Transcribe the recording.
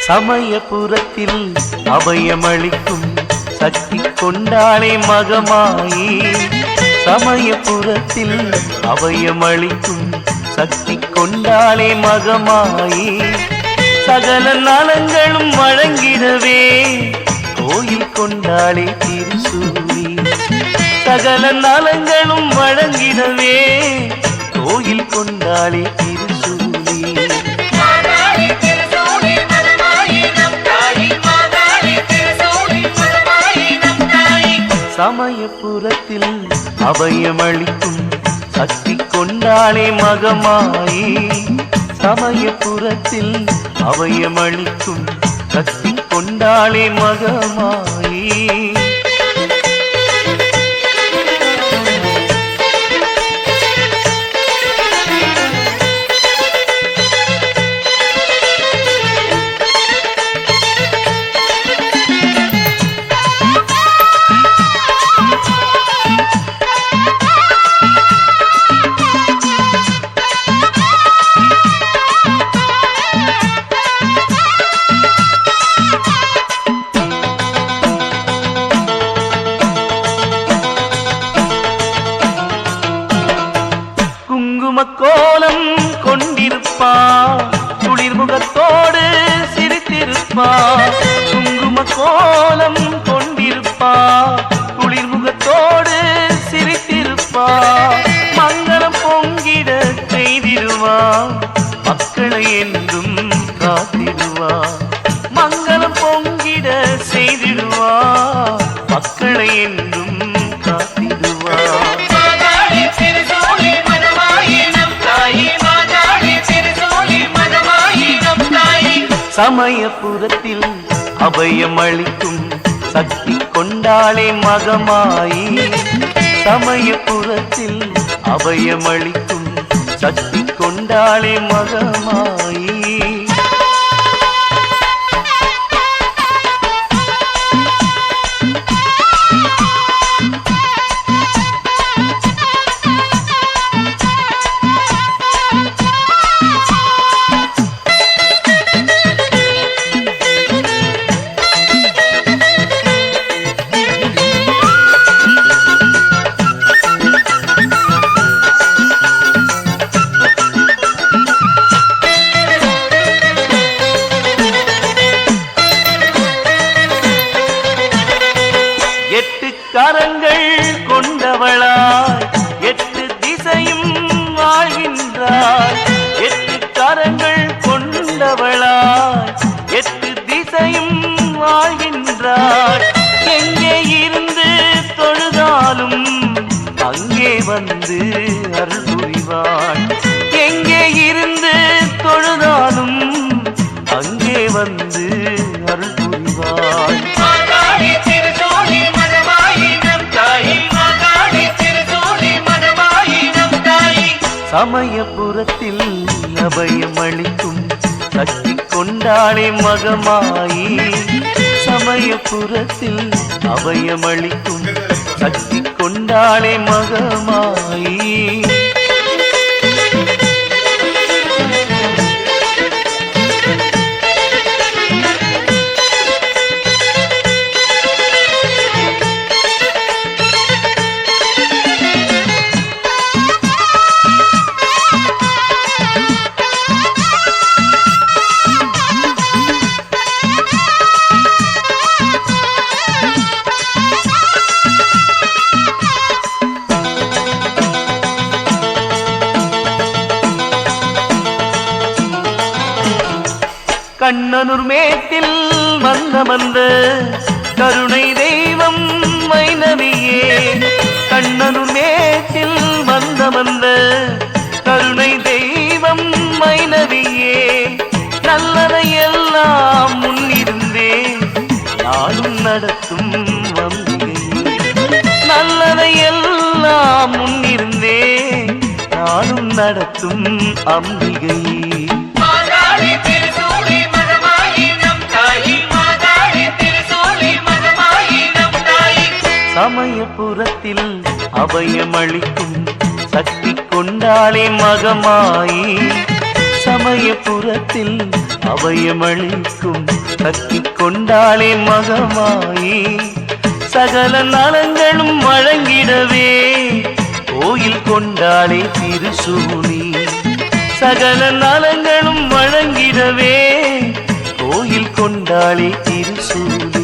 சமயபுரத்தில் அபயமளிக்கும் சக்தி கொண்டாளே மகமாயி. சமயபுரத்தில் அபயமளிக்கும் சக்தி கொண்டாளே மகமாயி. சகல நலங்களும் வழங்கிடவே கோயில் கொண்டாளே திருசூலி. சகல நலங்களும் வழங்கிடவே கோயில் கொண்டாளே திருசூலி. சமயபுரத்தில் அபயமளிக்கும் சக்தி கொண்டாளே மகமாயி. சமயபுரத்தில் அபயமளிக்கும் சக்தி கொண்டாளே மகமாயி. கோலம் கொண்டிருப்பா குளிர்முகத்தோடு சிரித்திருப்பா. குங்கும கோலம் கொண்டிருப்பா குளிர்முகத்தோடு சிரித்திருப்பா. மங்களம் பொங்கிட செய்திடுவா மக்களை என்றும் காத்திடுவா. மங்களம் பொங்கிட செய்திடுவா மக்களை என்றும் காத்திடுவா. சமயபுரத்தில் அபயமளிக்கும் சக்தி கொண்டாளே மகமாயி. சமயபுரத்தில் அபயமளிக்கும் சக்தி கொண்டாளே மகமாயி. கரங்கள் கொண்டவளாய் எட்டு திசையும் வாழ்கின்றாய். எட்டு கரங்கள் கொண்டவளாய் எட்டு திசையும் வாழ்கின்றாய். எங்கே இருந்து தொழுதாலும் அங்கே வந்து அருள் புரிவாய். எங்கே இருந்து தொழுதாலும் அங்கே வந்து அருள் புரிவாய். சமயபுரத்தில் அபயமளிக்கும் சக்தி கொண்டாளே மகமாயி. சமயபுரத்தில் அபயமளிக்கும் சக்தி கொண்டாளே மகமாயி. கண்ணனூர் மேட்டில் வந்த கருணை தெய்வம் வைணவியே. கண்ணனூர் மேட்டில் வந்த கருணை தெய்வம் வைணவியே. நல்லதை எல்லாம் முன்னிருந்தே நாளும் நடத்தும் அம்பிகையே. நல்லதை எல்லாம் முன்னிருந்தே நாளும் நடத்தும் அம்பிகையே. சமயபுரத்தில் அபயமளிக்கும் சக்தி கொண்டாளே மகமாயி. சமயபுரத்தில் அபயமளிக்கும் கத்தி கொண்டாளே மகமாயி சகல நலங்களும் வழங்கிடவே கோயில் கொண்டாளே திருசூலி சகல நலங்களும் வழங்கிடவே கோயில் கொண்டாளே திருசூலி